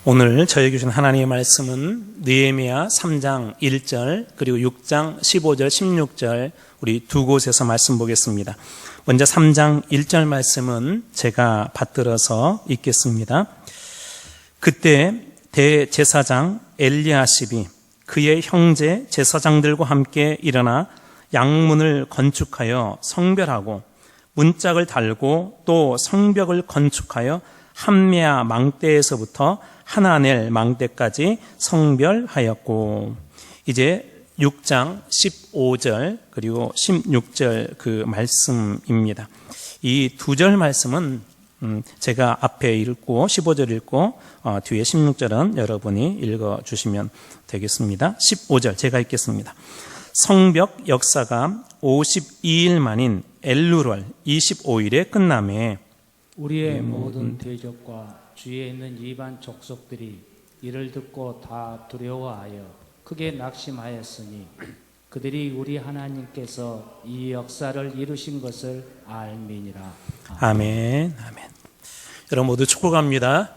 오늘 저에게 주신 하나님의 말씀은 느헤미야 3장 1절 그리고 6장 15절 16절 우리 두 곳에서 말씀 보겠습니다. 먼저 3장 1절 말씀은 제가 받들어서 읽겠습니다. 그때 대제사장 엘리야십이 그의 형제 제사장들과 함께 일어나 양문을 건축하여 성별하고 문짝을 달고 또 성벽을 건축하여 함메아 망대에서부터 하나넬 망대까지 성별하였고, 이제 6장 15절 그리고 16절 그 말씀입니다. 이 두 절 말씀은 제가 앞에 읽고 15절 읽고 뒤에 16절은 여러분이 읽어주시면 되겠습니다. 15절 제가 읽겠습니다. 성벽 역사가 52일 만인 엘루월 25일에 끝나매 우리의 모든 대적과 주위에 있는 이방 족속들이 이를 듣고 다 두려워하여 크게 낙심하였으니 그들이 우리 하나님께서 이 역사를 이루신 것을 알미니라. 아멘. 아멘. 여러분 모두 축복합니다.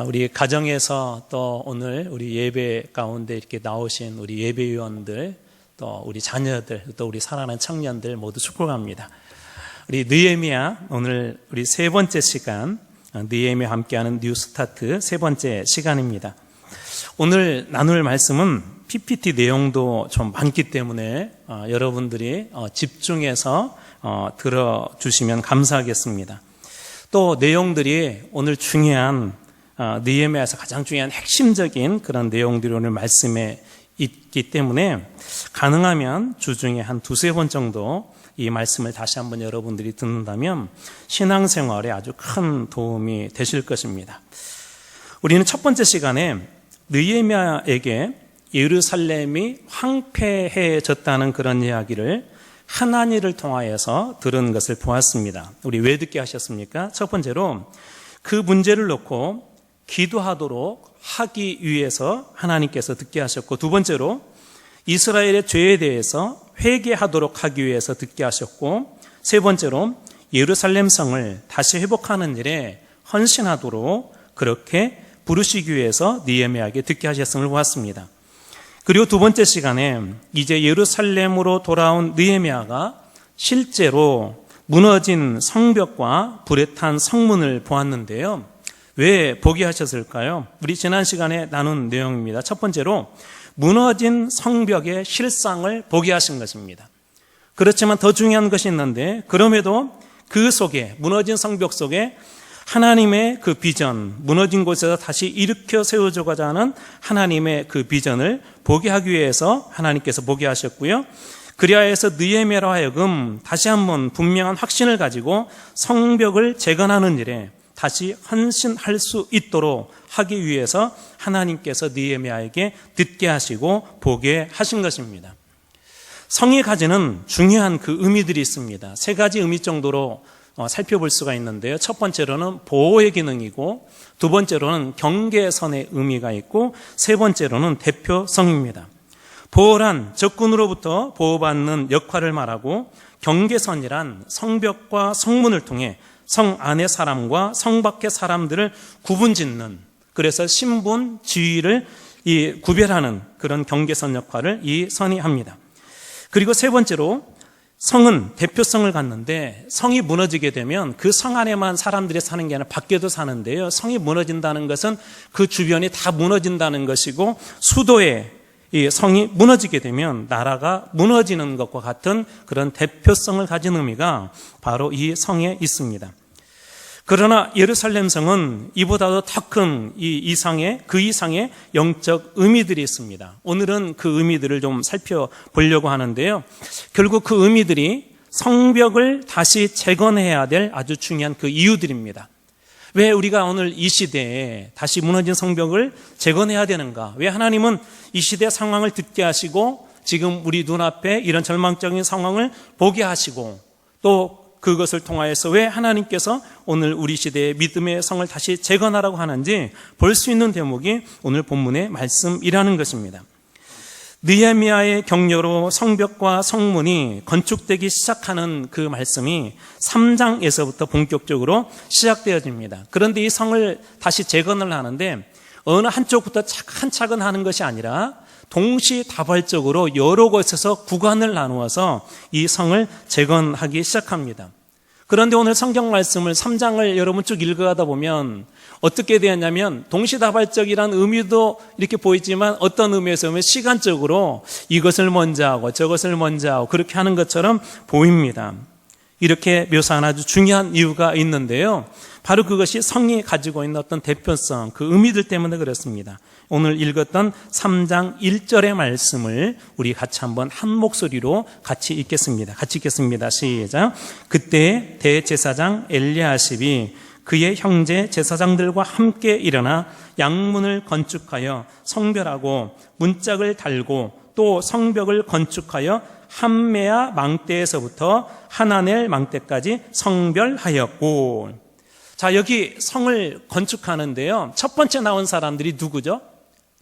우리 가정에서 또 오늘 우리 예배 가운데 이렇게 나오신 우리 예배위원들, 또 우리 자녀들, 또 우리 사랑하는 청년들 모두 축복합니다. 우리 느헤미야 오늘 우리 세 번째 시간, 느헤미야 함께하는 뉴스타트 세 번째 시간입니다. 오늘 나눌 말씀은 PPT 내용도 좀 많기 때문에 여러분들이 집중해서 들어주시면 감사하겠습니다. 또 내용들이 오늘 중요한 느헤미야에서 가장 중요한 핵심적인 그런 내용들이 오늘 말씀에 있기 때문에 가능하면 주중에 한 두세 번 정도 이 말씀을 다시 한번 여러분들이 듣는다면 신앙생활에 아주 큰 도움이 되실 것입니다. 우리는 첫 번째 시간에 느헤미야에게 예루살렘이 황폐해졌다는 그런 이야기를 하나니를 통하여서 들은 것을 보았습니다. 우리 왜 듣게 하셨습니까? 첫 번째로 그 문제를 놓고 기도하도록 하기 위해서 하나님께서 듣게 하셨고, 두 번째로 이스라엘의 죄에 대해서 회개하도록 하기 위해서 듣게 하셨고, 세 번째로 예루살렘 성을 다시 회복하는 일에 헌신하도록 그렇게 부르시기 위해서 느헤미야에게 듣게 하셨음을 보았습니다. 그리고 두 번째 시간에 이제 예루살렘으로 돌아온 느헤미야가 실제로 무너진 성벽과 불에 탄 성문을 보았는데요. 왜 보게 하셨을까요? 우리 지난 시간에 나눈 내용입니다. 첫 번째로 무너진 성벽의 실상을 보게 하신 것입니다. 그렇지만 더 중요한 것이 있는데, 그럼에도 그 속에, 무너진 성벽 속에 하나님의 그 비전, 무너진 곳에서 다시 일으켜 세워져가자 하는 하나님의 그 비전을 보게 하기 위해서 하나님께서 보게 하셨고요. 그리하여서 느헤미야로 하여금 다시 한번 분명한 확신을 가지고 성벽을 재건하는 일에 다시 헌신할 수 있도록 하기 위해서 하나님께서 느헤미야에게 듣게 하시고 보게 하신 것입니다. 성이 가지는 중요한 그 의미들이 있습니다. 세 가지 의미 정도로 살펴볼 수가 있는데요. 첫 번째로는 보호의 기능이고, 두 번째로는 경계선의 의미가 있고, 세 번째로는 대표성입니다. 보호란 적군으로부터 보호받는 역할을 말하고, 경계선이란 성벽과 성문을 통해 성 안의 사람과 성 밖의 사람들을 구분짓는, 그래서 신분, 지위를 구별하는 그런 경계선 역할을 이 선이 합니다. 그리고 세 번째로 성은 대표성을 갖는데, 성이 무너지게 되면 그 성 안에만 사람들이 사는 게 아니라 밖에도 사는데요. 성이 무너진다는 것은 그 주변이 다 무너진다는 것이고, 수도에 이 성이 무너지게 되면 나라가 무너지는 것과 같은 그런 대표성을 가진 의미가 바로 이 성에 있습니다. 그러나 예루살렘 성은 이보다도 더 큰 그 이상의 영적 의미들이 있습니다. 오늘은 그 의미들을 좀 살펴보려고 하는데요. 결국 그 의미들이 성벽을 다시 재건해야 될 아주 중요한 그 이유들입니다. 왜 우리가 오늘 이 시대에 다시 무너진 성벽을 재건해야 되는가? 왜 하나님은 이 시대 상황을 듣게 하시고 지금 우리 눈앞에 이런 절망적인 상황을 보게 하시고, 또 그것을 통하여서 왜 하나님께서 오늘 우리 시대의 믿음의 성을 다시 재건하라고 하는지 볼 수 있는 대목이 오늘 본문의 말씀이라는 것입니다. 느헤미야의 격려로 성벽과 성문이 건축되기 시작하는 그 말씀이 3장에서부터 본격적으로 시작되어집니다. 그런데 이 성을 다시 재건을 하는데 어느 한쪽부터 차근차근 하는 것이 아니라 동시다발적으로 여러 곳에서 구간을 나누어서 이 성을 재건하기 시작합니다. 그런데 오늘 성경 말씀을 3장을 여러분 쭉 읽어가다 보면 어떻게 되었냐면 동시다발적이라는 의미도 이렇게 보이지만 어떤 의미에서 보면 시간적으로 이것을 먼저 하고 저것을 먼저 하고 그렇게 하는 것처럼 보입니다. 이렇게 묘사한 아주 중요한 이유가 있는데요. 바로 그것이 성이 가지고 있는 어떤 대표성, 그 의미들 때문에 그렇습니다. 오늘 읽었던 3장 1절의 말씀을 우리 같이 한번 한 목소리로 같이 읽겠습니다. 시작. 그때 대제사장 엘리야십이 그의 형제 제사장들과 함께 일어나 양문을 건축하여 성별하고 문짝을 달고 또 성벽을 건축하여 함메아 망대에서부터 하나넬 망대까지 성별하였고. 자, 여기 성을 건축하는데요. 첫 번째 나온 사람들이 누구죠?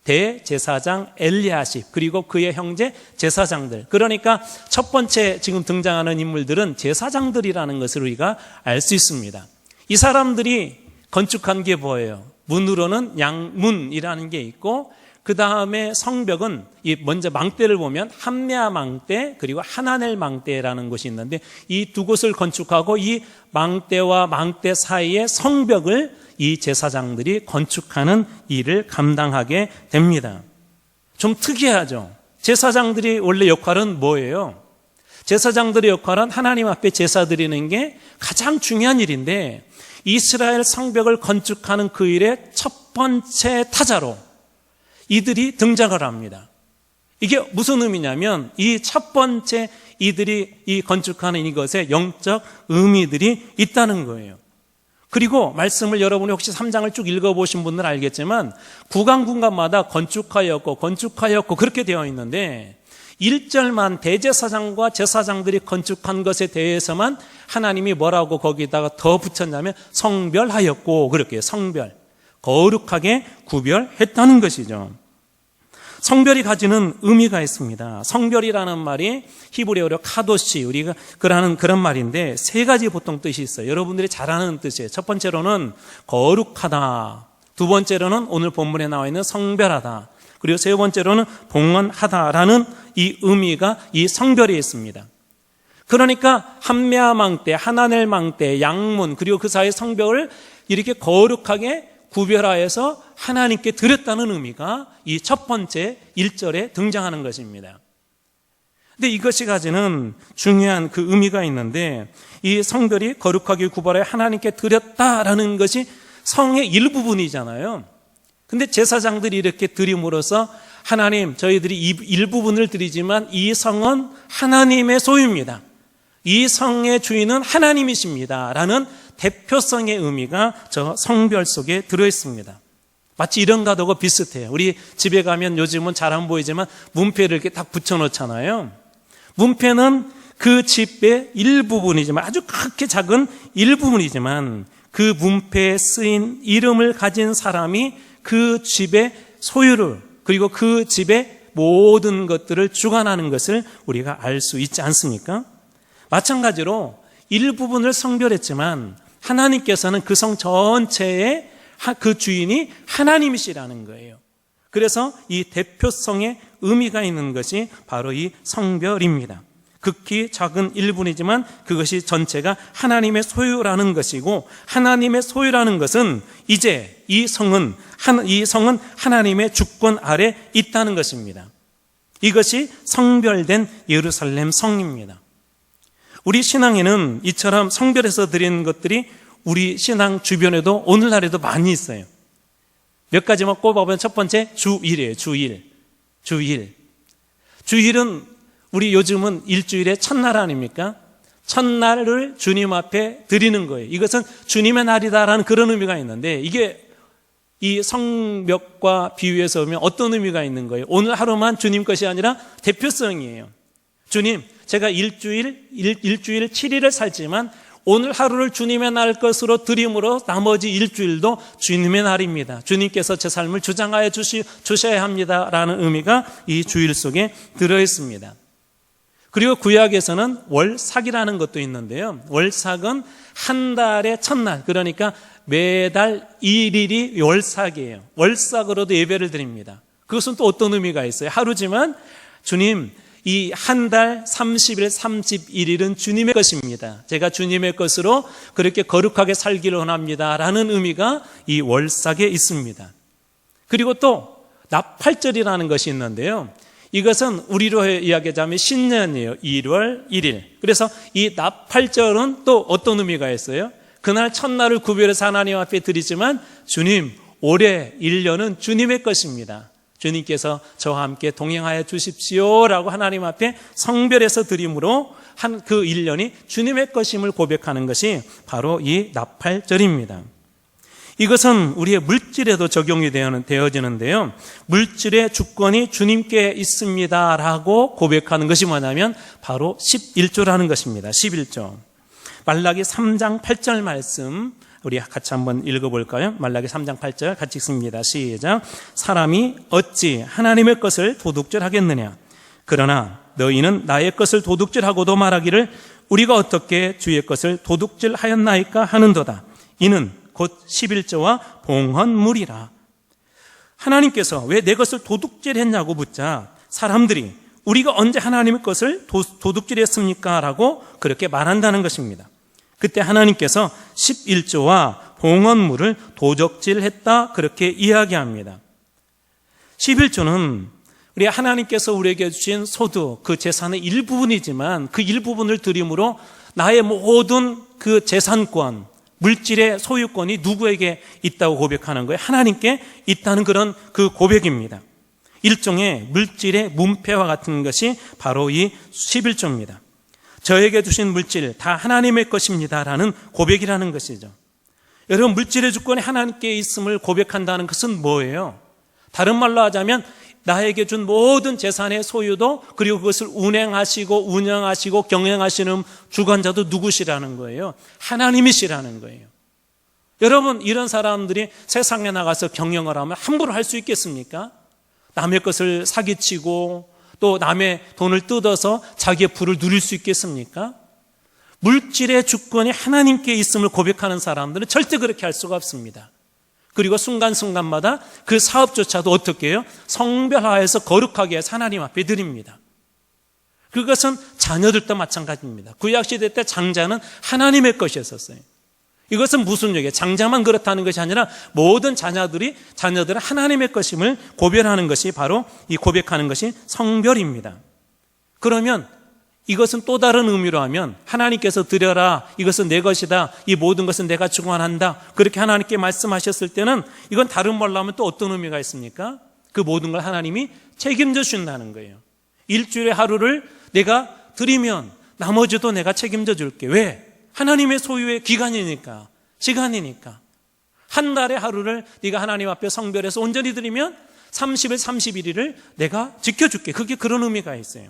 대제사장 엘리야십 그리고 그의 형제 제사장들. 그러니까 첫 번째 지금 등장하는 인물들은 제사장들이라는 것을 우리가 알 수 있습니다. 이 사람들이 건축한 게 뭐예요? 문으로는 양문이라는 게 있고 그 다음에 성벽은 먼저 망대를 보면 함메아 망대 그리고 하나넬 망대라는 곳이 있는데 이 두 곳을 건축하고 이 망대와 망대 사이의 성벽을 이 제사장들이 건축하는 일을 감당하게 됩니다. 좀 특이하죠? 제사장들이 원래 역할은 뭐예요? 제사장들의 역할은 하나님 앞에 제사 드리는 게 가장 중요한 일인데 이스라엘 성벽을 건축하는 그 일의 첫 번째 타자로 이들이 등장을 합니다. 이게 무슨 의미냐면 이 첫 번째 이들이 이 건축하는 이것에 영적 의미들이 있다는 거예요. 그리고 말씀을 여러분이 혹시 3장을 쭉 읽어보신 분들은 알겠지만 구간마다 건축하였고 그렇게 되어 있는데 1절만 대제사장과 제사장들이 건축한 것에 대해서만 하나님이 뭐라고 거기다가 더 붙였냐면 성별하였고 그렇게 성별, 거룩하게 구별했다는 것이죠. 성별이 가지는 의미가 있습니다. 성별이라는 말이 히브리어로 카도시, 우리가 그런 말인데 세 가지 보통 뜻이 있어요. 여러분들이 잘 아는 뜻이에요. 첫 번째로는 거룩하다. 두 번째로는 오늘 본문에 나와 있는 성별하다. 그리고 세 번째로는 봉헌하다라는 이 의미가 이 성별에 있습니다. 그러니까 함메아 망대, 하나넬 망대, 양문 그리고 그 사이 성벽을 이렇게 거룩하게 구별하여서 하나님께 드렸다는 의미가 이 첫 번째 1절에 등장하는 것입니다. 근데 이것이 가지는 중요한 그 의미가 있는데 이 성별이 거룩하게 구별하여 하나님께 드렸다라는 것이 성의 일부분이잖아요. 근데 제사장들이 이렇게 드림으로써 하나님, 저희들이 일부분을 드리지만 이 성은 하나님의 소유입니다. 이 성의 주인은 하나님이십니다. 라는 대표성의 의미가 저 성별 속에 들어있습니다. 마치 이런 가도가 비슷해요. 우리 집에 가면 요즘은 잘 안 보이지만 문패를 이렇게 딱 붙여놓잖아요. 문패는 그 집의 일부분이지만 아주 크게 작은 일부분이지만 그 문패에 쓰인 이름을 가진 사람이 그 집의 소유를 그리고 그 집의 모든 것들을 주관하는 것을 우리가 알 수 있지 않습니까? 마찬가지로 일부분을 성별했지만 하나님께서는 그 성 전체의 그 주인이 하나님이시라는 거예요. 그래서 이 대표성의 의미가 있는 것이 바로 이 성별입니다. 극히 작은 일부이지만 그것이 전체가 하나님의 소유라는 것이고 하나님의 소유라는 것은 이제 이 성은 하나님의 주권 아래 있다는 것입니다. 이것이 성별된 예루살렘 성입니다. 우리 신앙에는 이처럼 성별해서 드리는 것들이 우리 신앙 주변에도 오늘날에도 많이 있어요. 몇 가지만 꼽아보면 첫 번째 주일이에요. 주일은 우리 요즘은 일주일의 첫날 아닙니까? 첫날을 주님 앞에 드리는 거예요. 이것은 주님의 날이다라는 그런 의미가 있는데 이게 이 성벽과 비유해서 보면 어떤 의미가 있는 거예요? 오늘 하루만 주님 것이 아니라 대표성이에요. 주님, 제가 일주일 7일을 살지만 오늘 하루를 주님의 날 것으로 드림으로 나머지 일주일도 주님의 날입니다. 주님께서 제 삶을 주장하여 주셔야 합니다라는 의미가 이 주일 속에 들어있습니다. 그리고 구약에서는 월삭이라는 것도 있는데요. 월삭은 한 달의 첫날, 그러니까 매달 1일이 월삭이에요. 월삭으로도 예배를 드립니다. 그것은 또 어떤 의미가 있어요? 하루지만 주님, 이 한 달 30일, 31일은 주님의 것입니다. 제가 주님의 것으로 그렇게 거룩하게 살기를 원합니다. 라는 의미가 이 월삭에 있습니다. 그리고 또 나팔절이라는 것이 있는데요. 이것은 우리로 이야기하자면 신년이에요. 1월 1일. 그래서 이 나팔절은 또 어떤 의미가 있어요? 그날 첫날을 구별해서 하나님 앞에 드리지만 주님, 올해 1년은 주님의 것입니다. 주님께서 저와 함께 동행하여 주십시오 라고 하나님 앞에 성별해서 드림으로 한 그 1년이 주님의 것임을 고백하는 것이 바로 이 나팔절입니다. 이것은 우리의 물질에도 적용이 되어지는데요. 물질의 주권이 주님께 있습니다 라고 고백하는 것이 뭐냐면 바로 11조라는 것입니다. 11조. 말라기 3장 8절 말씀 우리 같이 한번 읽어볼까요? 말라기 3장 8절 같이 읽습니다. 시작. 사람이 어찌 하나님의 것을 도둑질하겠느냐? 그러나 너희는 나의 것을 도둑질하고도 말하기를 우리가 어떻게 주의 것을 도둑질하였나이까 하는도다. 이는 곧 11조와 봉헌물이라. 하나님께서 왜 내 것을 도둑질했냐고 묻자 사람들이 우리가 언제 하나님의 것을 도둑질했습니까? 라고 그렇게 말한다는 것입니다. 그때 하나님께서 11조와 봉헌물을 도적질했다 그렇게 이야기합니다. 11조는 우리 하나님께서 우리에게 주신 소득, 그 재산의 일부분이지만 그 일부분을 드림으로 나의 모든 그 재산권, 물질의 소유권이 누구에게 있다고 고백하는 거예요? 하나님께 있다는 그런 그 고백입니다. 일종의 물질의 문패와 같은 것이 바로 이 11조입니다. 저에게 주신 물질 다 하나님의 것입니다라는 고백이라는 것이죠. 여러분, 물질의 주권이 하나님께 있음을 고백한다는 것은 뭐예요? 다른 말로 하자면 나에게 준 모든 재산의 소유도 그리고 그것을 운행하시고 운영하시고 경영하시는 주관자도 누구시라는 거예요? 하나님이시라는 거예요. 여러분, 이런 사람들이 세상에 나가서 경영을 하면 함부로 할 수 있겠습니까? 남의 것을 사기치고 또 남의 돈을 뜯어서 자기의 부를 누릴 수 있겠습니까? 물질의 주권이 하나님께 있음을 고백하는 사람들은 절대 그렇게 할 수가 없습니다. 그리고 순간순간마다 그 사업조차도 어떻게 해요? 성별화해서 거룩하게 해서 하나님 앞에 드립니다. 그것은 자녀들도 마찬가지입니다. 구약시대 때 장자는 하나님의 것이었어요. 이것은 무슨 얘기예요? 장자만 그렇다는 것이 아니라 모든 자녀들은 하나님의 것임을 고별하는 것이 바로 이 고백하는 것이 성별입니다. 그러면 이것은 또 다른 의미로 하면 하나님께서 드려라, 이것은 내 것이다, 이 모든 것은 내가 주관한다, 그렇게 하나님께 말씀하셨을 때는 이건 다른 말로 하면 또 어떤 의미가 있습니까? 그 모든 걸 하나님이 책임져 준다는 거예요. 일주일에 하루를 내가 드리면 나머지도 내가 책임져 줄게. 왜? 하나님의 소유의 기간이니까, 시간이니까. 한 달에 하루를 네가 하나님 앞에 성별해서 온전히 드리면 30일, 31일을 내가 지켜줄게. 그게 그런 의미가 있어요.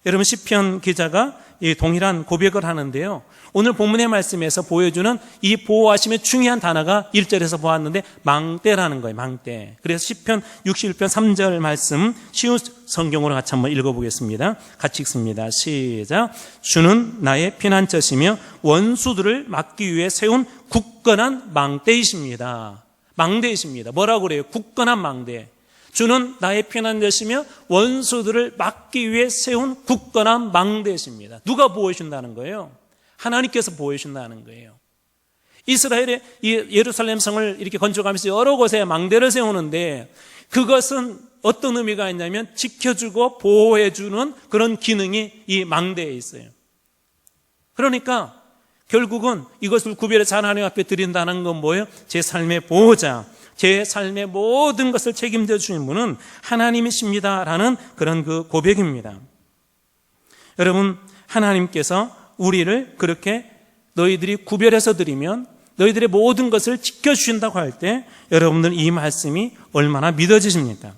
여러분, 시편 기자가 이 동일한 고백을 하는데요. 오늘 본문의 말씀에서 보여주는 이 보호하심의 중요한 단어가 1절에서 보았는데 망대라는 거예요. 망대. 그래서 시편 61편 3절 말씀 쉬운 성경으로 같이 한번 읽어보겠습니다. 같이 읽습니다. 시작. 주는 나의 피난처시며 원수들을 막기 위해 세운 굳건한 망대이십니다. 망대이십니다. 뭐라고 그래요? 굳건한 망대. 주는 나의 피난처시며 원수들을 막기 위해 세운 굳건한 망대이십니다. 누가 보호해 준다는 거예요? 하나님께서 보호해 준다는 거예요. 이스라엘의 이 예루살렘 성을 이렇게 건축하면서 여러 곳에 망대를 세우는데 그것은 어떤 의미가 있냐면 지켜주고 보호해 주는 그런 기능이 이 망대에 있어요. 그러니까 결국은 이것을 구별해서 하나님 앞에 드린다는 건 뭐예요? 제 삶의 보호자, 제 삶의 모든 것을 책임져 주시는 분은 하나님이십니다라는 그런 그 고백입니다. 여러분, 하나님께서 우리를 그렇게 너희들이 구별해서 드리면 너희들의 모든 것을 지켜주신다고 할 때 여러분들 이 말씀이 얼마나 믿어지십니까?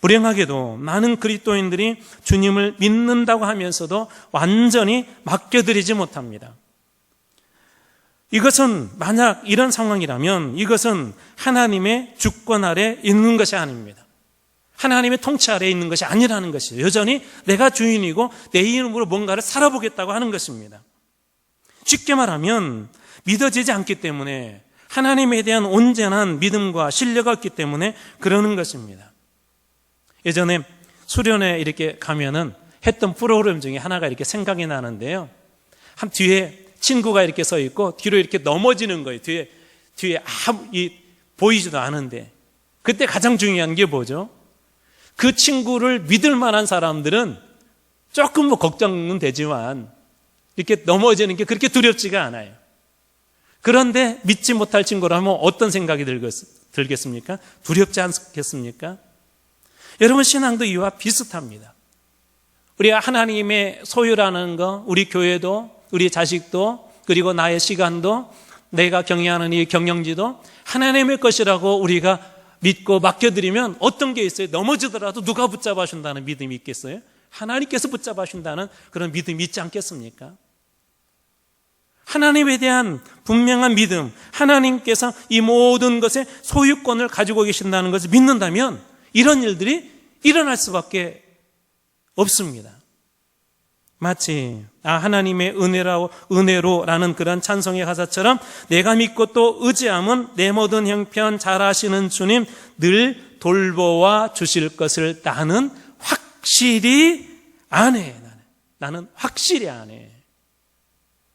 불행하게도 많은 그리스도인들이 주님을 믿는다고 하면서도 완전히 맡겨드리지 못합니다. 이것은 만약 이런 상황이라면 이것은 하나님의 주권 아래 있는 것이 아닙니다. 하나님의 통치 아래에 있는 것이 아니라는 것이에요. 여전히 내가 주인이고 내 이름으로 뭔가를 살아보겠다고 하는 것입니다. 쉽게 말하면 믿어지지 않기 때문에, 하나님에 대한 온전한 믿음과 신뢰가 없기 때문에 그러는 것입니다. 예전에 수련회 이렇게 가면은 했던 프로그램 중에 하나가 이렇게 생각이 나는데요. 한 뒤에 친구가 이렇게 서 있고 뒤로 이렇게 넘어지는 거예요. 뒤에 아무 보이지도 않은데, 그때 가장 중요한 게 뭐죠? 그 친구를 믿을 만한 사람들은 조금 뭐 걱정은 되지만 이렇게 넘어지는 게 그렇게 두렵지가 않아요. 그런데 믿지 못할 친구라면 어떤 생각이 들겠습니까? 두렵지 않겠습니까? 여러분, 신앙도 이와 비슷합니다. 우리가 하나님의 소유라는 거, 우리 교회도, 우리 자식도, 그리고 나의 시간도, 내가 경영하는 이 경영지도 하나님의 것이라고 우리가 믿고 맡겨드리면 어떤 게 있어요? 넘어지더라도 누가 붙잡아 준다는 믿음이 있겠어요? 하나님께서 붙잡아 준다는 그런 믿음이 있지 않겠습니까? 하나님에 대한 분명한 믿음, 하나님께서 이 모든 것의 소유권을 가지고 계신다는 것을 믿는다면 이런 일들이 일어날 수밖에 없습니다. 마치 하나님의 은혜로라는 그런 찬송의 가사처럼, 내가 믿고 또 의지함은 내 모든 형편 잘하시는 주님 늘 돌보아 주실 것을 나는 확실히 아네. 나는 확실히 아네.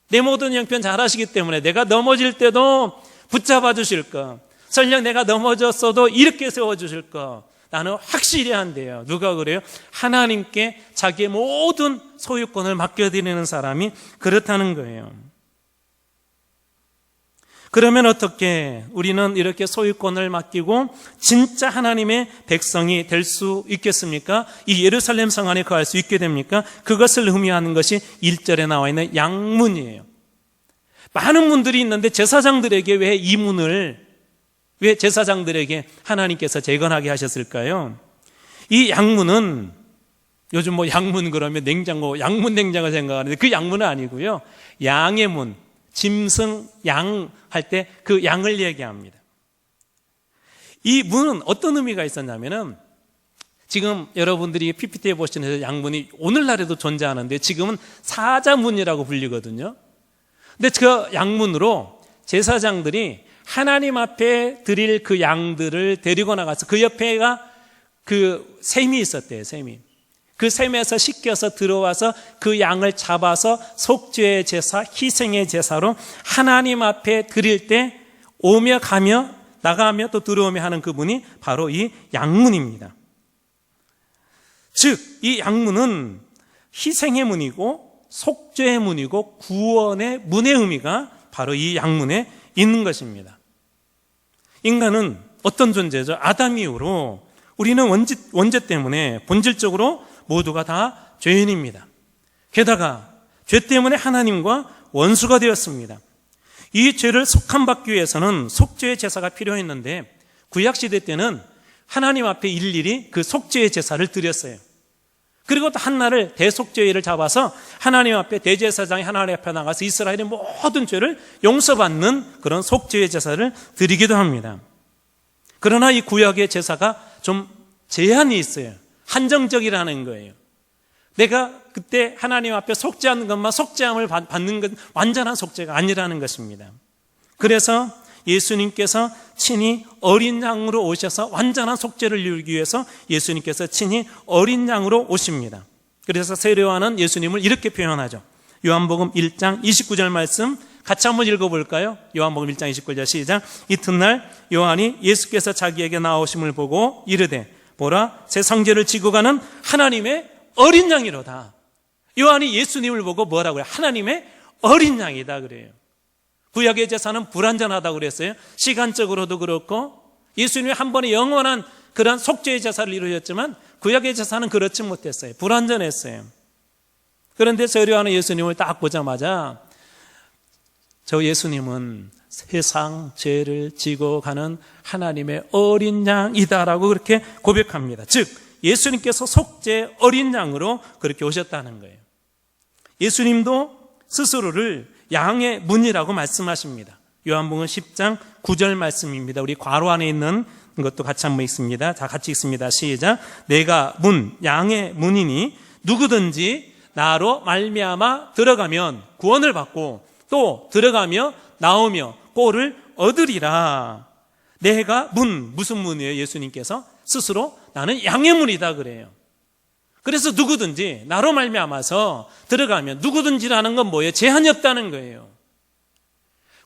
내 모든 형편 잘하시기 때문에 내가 넘어질 때도 붙잡아 주실 것, 설령 내가 넘어졌어도 이렇게 세워주실 것, 나는 확실히 한대요. 누가 그래요? 하나님께 자기의 모든 소유권을 맡겨드리는 사람이 그렇다는 거예요. 그러면 어떻게 우리는 이렇게 소유권을 맡기고 진짜 하나님의 백성이 될 수 있겠습니까? 이 예루살렘 성 안에 거할 수 있게 됩니까? 그것을 의미하는 것이 1절에 나와 있는 양문이에요. 많은 문들이 있는데 제사장들에게 왜 제사장들에게 하나님께서 재건하게 하셨을까요? 이 양문은, 요즘 뭐 양문 그러면 냉장고, 양문 냉장고 생각하는데 그 양문은 아니고요. 양의 문, 짐승, 양 할 때 그 양을 얘기합니다. 이 문은 어떤 의미가 있었냐면은, 지금 여러분들이 PPT에 보시는 양문이 오늘날에도 존재하는데 지금은 사자문이라고 불리거든요. 근데 그 양문으로 제사장들이 하나님 앞에 드릴 그 양들을 데리고 나가서 그 옆에가 그 샘이 있었대요. 샘이. 그 샘에서 씻겨서 들어와서 그 양을 잡아서 속죄의 제사, 희생의 제사로 하나님 앞에 드릴 때 오며 가며 나가며 또 들어오며 하는 그분이 바로 이 양문입니다. 즉, 이 양문은 희생의 문이고 속죄의 문이고 구원의 문의 의미가 바로 이 양문에 있는 것입니다. 인간은 어떤 존재죠? 아담 이후로 우리는 원죄 때문에 본질적으로 모두가 다 죄인입니다. 게다가 죄 때문에 하나님과 원수가 되었습니다. 이 죄를 속함받기 위해서는 속죄의 제사가 필요했는데 구약시대 때는 하나님 앞에 일일이 그 속죄의 제사를 드렸어요. 그리고 또 한날을 대속죄일을 잡아서 하나님 앞에 대제사장이 하나님 앞에 나가서 이스라엘의 모든 죄를 용서받는 그런 속죄의 제사를 드리기도 합니다. 그러나 이 구약의 제사가 좀 제한이 있어요. 한정적이라는 거예요. 내가 그때 하나님 앞에 속죄하는 것만 속죄함을 받는 건 완전한 속죄가 아니라는 것입니다. 그래서 예수님께서 친히 어린 양으로 오셔서 완전한 속죄를 이루기 위해서 예수님께서 친히 어린 양으로 오십니다. 그래서 세례요한은 예수님을 이렇게 표현하죠. 요한복음 1장 29절 말씀 같이 한번 읽어볼까요? 요한복음 1장 29절 시작. 이튿날 요한이 예수께서 자기에게 나오심을 보고 이르되 보라, 새 성제를 지고 가는 하나님의 어린 양이로다. 요한이 예수님을 보고 뭐라고 그래요? 하나님의 어린 양이다 그래요. 구약의 제사는 불완전하다고 그랬어요. 시간적으로도 그렇고 예수님이 한 번에 영원한 그런 속죄의 제사를 이루셨지만 구약의 제사는 그렇지 못했어요. 불완전했어요. 그런데 세례요한은 예수님을 딱 보자마자 저 예수님은 세상 죄를 지고 가는 하나님의 어린 양이다라고 그렇게 고백합니다. 즉 예수님께서 속죄 어린 양으로 그렇게 오셨다는 거예요. 예수님도 스스로를 양의 문이라고 말씀하십니다. 요한복음 10장 9절 말씀입니다. 우리 괄호 안에 있는 것도 같이 한번 읽습니다. 자, 같이 읽습니다. 시작. 내가 문, 양의 문이니 누구든지 나로 말미암아 들어가면 구원을 받고 또 들어가며 나오며 꼴을 얻으리라. 내가 무슨 문이에요? 예수님께서 스스로 나는 양의 문이다 그래요. 그래서 누구든지 나로 말미암아서 들어가면 누구든지라는 건 뭐예요? 제한이 없다는 거예요.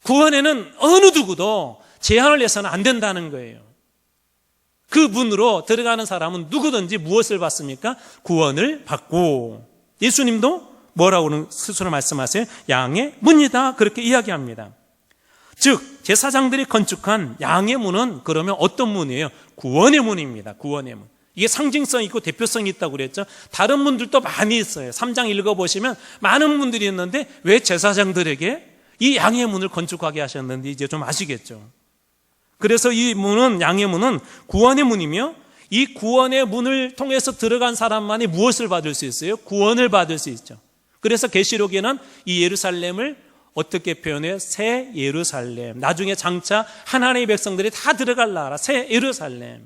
구원에는 어느 누구도 제한을 해서는 안 된다는 거예요. 그 문으로 들어가는 사람은 누구든지 무엇을 받습니까? 구원을 받고, 예수님도 뭐라고 스스로 말씀하세요? 양의 문이다 그렇게 이야기합니다. 즉 제사장들이 건축한 양의 문은 그러면 어떤 문이에요? 구원의 문입니다. 구원의 문. 이게 상징성 있고 대표성이 있다고 그랬죠. 다른 문들도 많이 있어요. 3장 읽어보시면 많은 문들이 있는데 왜 제사장들에게 이 양의 문을 건축하게 하셨는지 이제 좀 아시겠죠. 그래서 이 문은, 양의 문은 구원의 문이며, 이 구원의 문을 통해서 들어간 사람만이 무엇을 받을 수 있어요? 구원을 받을 수 있죠. 그래서 계시록에는 이 예루살렘을 어떻게 표현해요? 새 예루살렘. 나중에 장차 하나님의 백성들이 다 들어갈 나라, 새 예루살렘.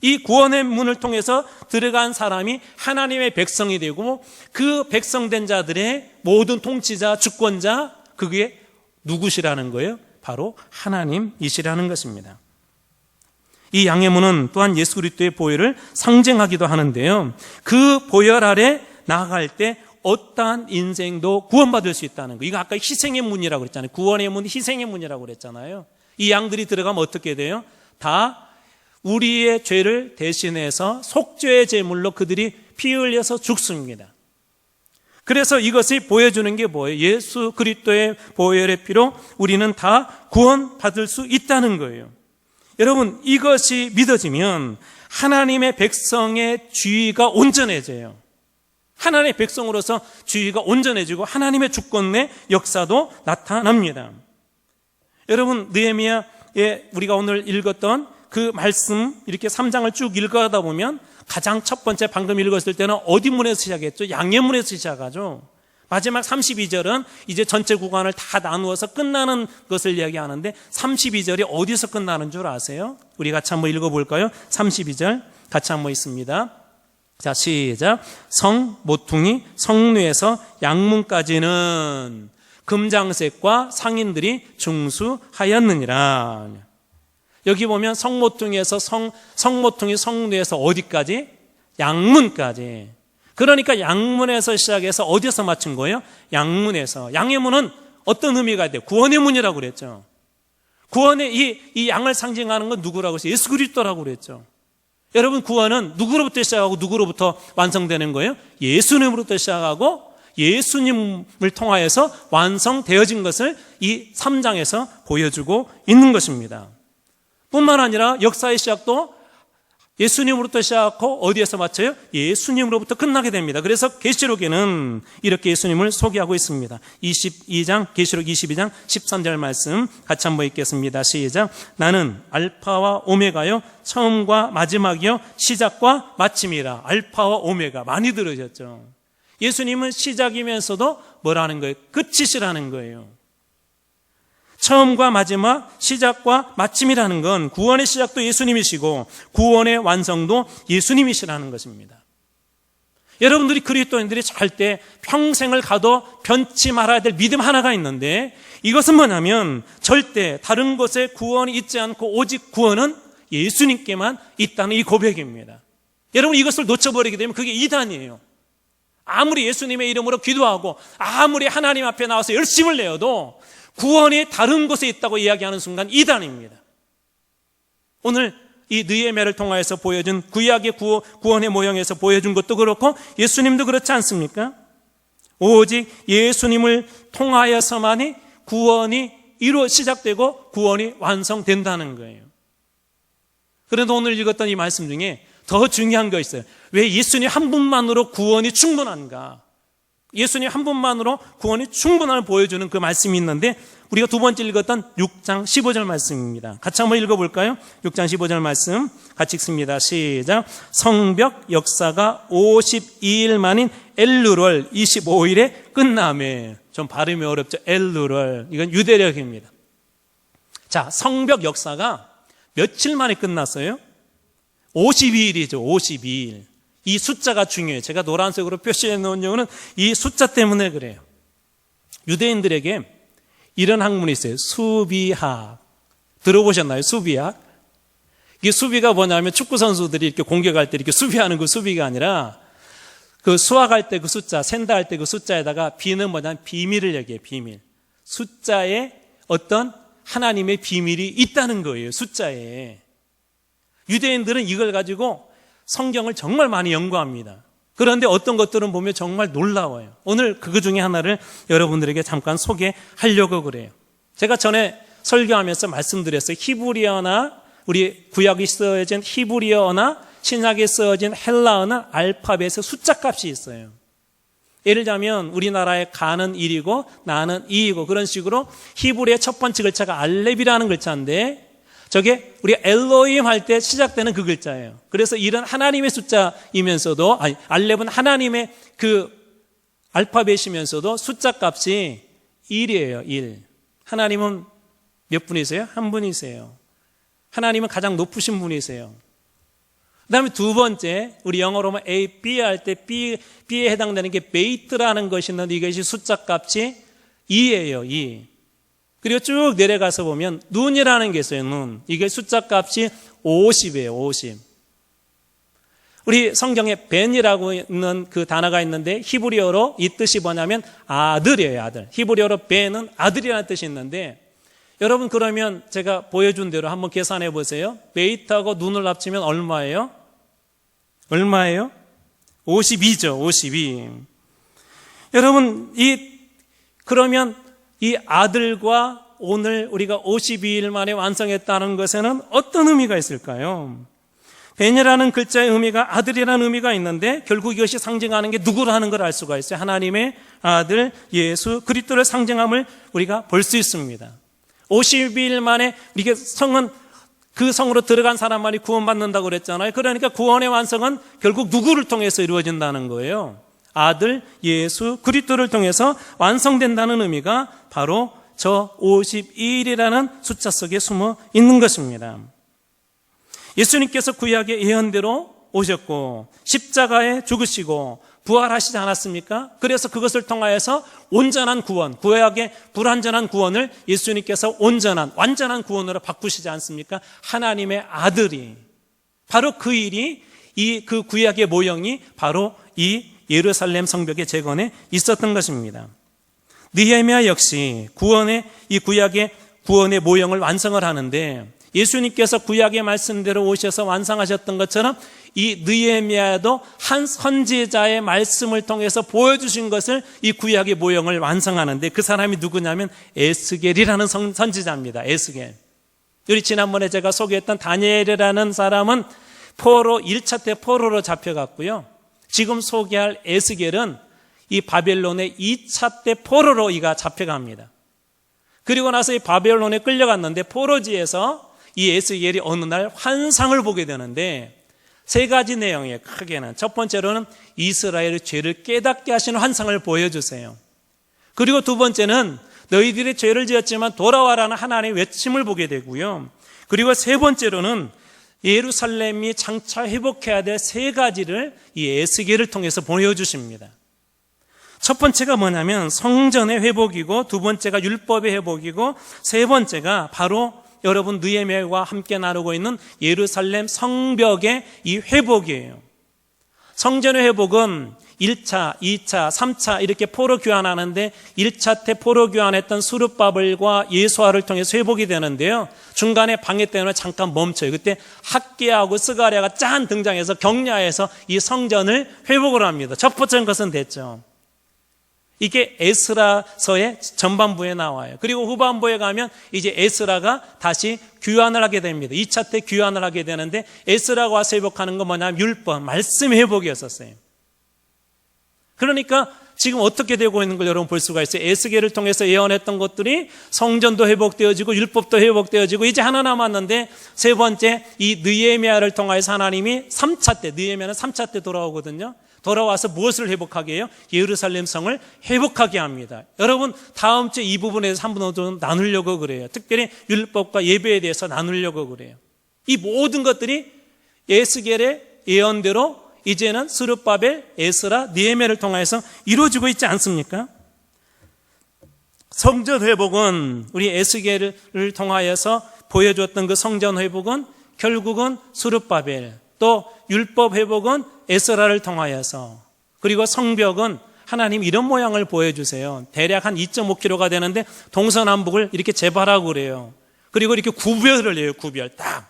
이 구원의 문을 통해서 들어간 사람이 하나님의 백성이 되고, 그 백성된 자들의 모든 통치자, 주권자, 그게 누구시라는 거예요? 바로 하나님이시라는 것입니다. 이 양의 문은 또한 예수 그리스도의 보혈을 상징하기도 하는데요, 그 보혈 아래 나아갈 때 어떠한 인생도 구원받을 수 있다는 거. 이거 아까 희생의 문이라고 그랬잖아요. 구원의 문, 희생의 문이라고 그랬잖아요. 이 양들이 들어가면 어떻게 돼요? 다 우리의 죄를 대신해서 속죄의 제물로 그들이 피 흘려서 죽습니다. 그래서 이것이 보여주는 게 뭐예요? 예수 그리스도의 보혈의 피로 우리는 다 구원받을 수 있다는 거예요. 여러분, 이것이 믿어지면 하나님의 백성의 주의가 온전해져요. 하나님의 백성으로서 주의가 온전해지고 하나님의 주권의 역사도 나타납니다. 여러분, 느헤미야의 우리가 오늘 읽었던 그 말씀, 이렇게 3장을 쭉 읽어가다 보면 가장 첫 번째 방금 읽었을 때는 어디 문에서 시작했죠? 양의 문에서 시작하죠. 마지막 32절은 이제 전체 구간을 다 나누어서 끝나는 것을 이야기하는데, 32절이 어디서 끝나는 줄 아세요? 우리 같이 한번 읽어볼까요? 32절 같이 한번 있습니다. 자, 시작. 성 모퉁이 성루에서 양문까지는 금장색과 상인들이 중수하였느니라. 여기 보면 성모퉁이에서 성모퉁이 성루에서 어디까지? 양문까지. 그러니까 양문에서 시작해서 어디서 맞춘 거예요? 양문에서. 양의 문은 어떤 의미가 돼요? 구원의 문이라고 그랬죠. 구원의 이 양을 상징하는 건 누구라고 했어요? 예수 그리스도라고 그랬죠. 여러분, 구원은 누구로부터 시작하고 누구로부터 완성되는 거예요? 예수님으로부터 시작하고 예수님을 통하여서 완성되어진 것을 이 3장에서 보여주고 있는 것입니다. 뿐만 아니라 역사의 시작도 예수님으로부터 시작하고 어디에서 마쳐요? 예수님으로부터 끝나게 됩니다. 그래서 계시록에는 이렇게 예수님을 소개하고 있습니다. 22장, 계시록 22장 13절 말씀 같이 한번 읽겠습니다. 시작. 나는 알파와 오메가요, 처음과 마지막이요, 시작과 마침이라. 알파와 오메가 많이 들으셨죠? 예수님은 시작이면서도 뭐라는 거예요? 끝이시라는 거예요. 처음과 마지막, 시작과 마침이라는 건 구원의 시작도 예수님이시고 구원의 완성도 예수님이시라는 것입니다. 여러분들이 그리스도인들이 살 때 평생을 가도 변치 말아야 될 믿음 하나가 있는데, 이것은 뭐냐면 절대 다른 곳에 구원이 있지 않고 오직 구원은 예수님께만 있다는 이 고백입니다. 여러분, 이것을 놓쳐버리게 되면 그게 이단이에요. 아무리 예수님의 이름으로 기도하고 아무리 하나님 앞에 나와서 열심을 내어도 구원이 다른 곳에 있다고 이야기하는 순간 이단입니다. 오늘 이 느헤미야를 통하여서 보여준 구약의 구원의 모형에서 보여준 것도 그렇고 예수님도 그렇지 않습니까? 오직 예수님을 통하여서만이 구원이 시작되고 구원이 완성된다는 거예요. 그런데 오늘 읽었던 이 말씀 중에 더 중요한 거 있어요. 왜 예수님 한 분만으로 구원이 충분한가? 예수님 한 분만으로 구원이 충분함을 보여주는 그 말씀이 있는데, 우리가 두 번째 읽었던 6장 15절 말씀입니다. 같이 한번 읽어볼까요? 6장 15절 말씀 같이 읽습니다. 시작. 성벽 역사가 52일 만인 엘루월 25일에 끝나매. 좀 발음이 어렵죠? 엘루월. 이건 유대력입니다. 자, 성벽 역사가 며칠 만에 끝났어요? 52일이죠. 52일. 이 숫자가 중요해요. 제가 노란색으로 표시해 놓은 이유는 이 숫자 때문에 그래요. 유대인들에게 이런 학문이 있어요. 수비학. 들어보셨나요? 수비학? 이게 수비가 뭐냐면 축구 선수들이 이렇게 공격할 때 이렇게 수비하는 그 수비가 아니라 그 수학할 때 그 숫자, 센다 할 때 그 숫자에다가 비는 뭐냐면 비밀을 얘기해요. 비밀. 숫자에 어떤 하나님의 비밀이 있다는 거예요. 숫자에. 유대인들은 이걸 가지고 성경을 정말 많이 연구합니다. 그런데 어떤 것들은 보면 정말 놀라워요. 오늘 그거 중에 하나를 여러분들에게 잠깐 소개하려고 그래요. 제가 전에 설교하면서 말씀드렸어요. 히브리어나 우리 구약이 쓰여진 히브리어나 신약에 쓰여진 헬라어나 알파벳의 숫자 값이 있어요. 예를 들자면 우리나라의 가는 1이고 나는 2이고 그런 식으로 히브리의 첫 번째 글자가 알렙이라는 글자인데 저게 우리 엘로힘 할 때 시작되는 그 글자예요. 그래서 이런 하나님의 숫자이면서도 알렙은 하나님의 그 알파벳이면서도 숫자 값이 1이에요. 1. 하나님은 몇 분이세요? 한 분이세요. 하나님은 가장 높으신 분이세요. 그 다음에 두 번째, 우리 영어로 하면 A, B 할 때 B에 해당되는 게 베이트라는 것이 있는데 이것이 숫자 값이 2예요. 2. 그리고 쭉 내려가서 보면 눈이라는 게 있어요. 눈. 이게 숫자 값이 50이에요. 50. 우리 성경에 벤이라고 있는 그 단어가 있는데 히브리어로 이 뜻이 뭐냐면 아들이에요. 아들. 히브리어로 벤은 아들이라는 뜻이 있는데 여러분 그러면 제가 보여준 대로 한번 계산해 보세요. 베이트하고 눈을 합치면 얼마예요? 얼마예요? 52죠. 52. 여러분 그러면 이 아들과 오늘 우리가 52일 만에 완성했다는 것에는 어떤 의미가 있을까요? 벤이라는 글자의 의미가 아들이라는 의미가 있는데 결국 이것이 상징하는 게 누구라는 걸 알 수가 있어요. 하나님의 아들 예수 그리스도를 상징함을 우리가 볼 수 있습니다. 52일 만에 이게 성은 그 성으로 들어간 사람만이 구원받는다고 그랬잖아요. 그러니까 구원의 완성은 결국 누구를 통해서 이루어진다는 거예요. 아들 예수 그리스도를 통해서 완성된다는 의미가 바로 저 52일이라는 숫자 속에 숨어 있는 것입니다. 예수님께서 구약의 예언대로 오셨고 십자가에 죽으시고 부활하시지 않았습니까? 그래서 그것을 통하여서 온전한 구원, 구약의 불완전한 구원을 예수님께서 온전한 완전한 구원으로 바꾸시지 않습니까? 하나님의 아들이 바로 그 일이 그 구약의 모형이 바로 이 예루살렘 성벽의 재건에 있었던 것입니다. 느헤미야 역시 이 구약의 구원의 모형을 완성을 하는데 예수님께서 구약의 말씀대로 오셔서 완성하셨던 것처럼 이 느헤미야도 한 선지자의 말씀을 통해서 보여주신 것을 이 구약의 모형을 완성하는데 그 사람이 누구냐면 에스겔이라는 선지자입니다. 에스겔. 우리 지난번에 제가 소개했던 다니엘이라는 사람은 1차 때 포로로 잡혀갔고요. 지금 소개할 에스겔은 이 바벨론의 2차 때 포로로 이가 잡혀갑니다. 그리고 나서 이 바벨론에 끌려갔는데 포로지에서 이 에스겔이 어느 날 환상을 보게 되는데 세 가지 내용이에요. 크게는 첫 번째로는 이스라엘의 죄를 깨닫게 하시는 환상을 보여주세요. 그리고 두 번째는 너희들이 죄를 지었지만 돌아와라는 하나님의 외침을 보게 되고요. 그리고 세 번째로는 예루살렘이 장차 회복해야 될 세 가지를 이 에스겔을 통해서 보여주십니다. 첫 번째가 뭐냐면 성전의 회복이고 두 번째가 율법의 회복이고 세 번째가 바로 여러분 느헤미야와 함께 나누고 있는 예루살렘 성벽의 이 회복이에요. 성전의 회복은 1차, 2차, 3차 이렇게 포로 교환하는데 1차 때 포로 교환했던 수르바벨과 예수아를 통해서 회복이 되는데요. 중간에 방해 때문에 잠깐 멈춰요. 그때 학개하고 스가랴가 짠 등장해서 격려해서 이 성전을 회복을 합니다. 첫 번째 것은 됐죠. 이게 에스라서의 전반부에 나와요. 그리고 후반부에 가면 이제 에스라가 다시 귀환을 하게 됩니다. 2차 때 귀환을 하게 되는데 에스라가 와서 회복하는 건 뭐냐면 율법, 말씀 회복이었었어요. 그러니까 지금 어떻게 되고 있는 걸 여러분 볼 수가 있어요. 에스겔을 통해서 예언했던 것들이 성전도 회복되어지고 율법도 회복되어지고 이제 하나 남았는데 세 번째 이 느헤미야를 통해서 하나님이 3차 때, 느헤미야는 3차 때 돌아오거든요. 돌아와서 무엇을 회복하게 해요? 예루살렘 성을 회복하게 합니다. 여러분 다음 주에 이 부분에서 한 번 더 나누려고 그래요. 특별히 율법과 예배에 대해서 나누려고 그래요. 이 모든 것들이 에스겔의 예언대로 이제는 스룹바벨, 에스라, 느헤미야를 통해서 이루어지고 있지 않습니까? 성전 회복은 우리 에스겔을 통하여서 보여줬던 그 성전 회복은 결국은 수르바벨, 또 율법 회복은 에스라를 통하여서, 그리고 성벽은 하나님 이런 모양을 보여주세요. 대략 한 2.5km가 되는데 동서남북을 이렇게 재발하고 그래요. 그리고 이렇게 구별을 해요. 구별 딱.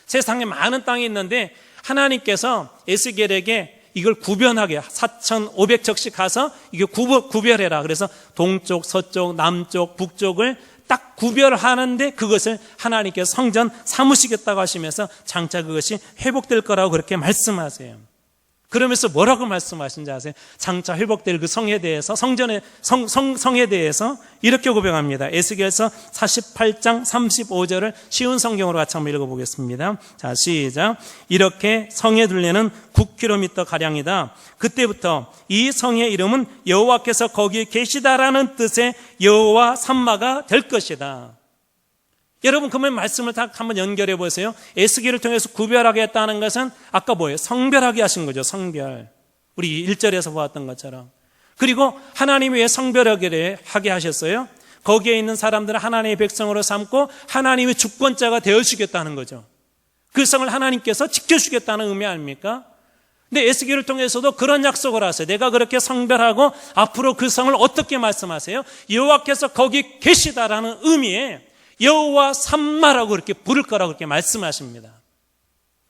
세상에 많은 땅이 있는데 하나님께서 에스겔에게 이걸 구별하게 4,500척씩 가서 이게 구별해라. 그래서 동쪽, 서쪽, 남쪽, 북쪽을 딱 구별하는데 그것을 하나님께서 성전 삼으시겠다고 하시면서 장차 그것이 회복될 거라고 그렇게 말씀하세요. 그러면서 뭐라고 말씀하신지 아세요? 장차 회복될 그 성에 대해서, 성에 대해서 이렇게 고백합니다. 에스겔서 48장 35절을 쉬운 성경으로 같이 한번 읽어보겠습니다. 자, 시작. 이렇게 성의 둘레는 9km 가량이다. 그때부터 이 성의 이름은 여호와께서 거기에 계시다라는 뜻의 여호와 삼마가 될 것이다. 여러분, 그러면 말씀을 다 한번 연결해 보세요. 에스겔을 통해서 구별하게 했다는 것은 아까 뭐예요? 성별하게 하신 거죠. 성별. 우리 1절에서 보았던 것처럼. 그리고 하나님이 왜 성별하게 하셨어요? 거기에 있는 사람들은 하나님의 백성으로 삼고 하나님의 주권자가 되어주겠다는 거죠. 그 성을 하나님께서 지켜주겠다는 의미 아닙니까? 근데 에스겔을 통해서도 그런 약속을 하세요. 내가 그렇게 성별하고 앞으로 그 성을 어떻게 말씀하세요? 여호와께서 거기 계시다라는 의미에 여호와 삼마라고 그렇게 부를 거라고 그렇게 말씀하십니다.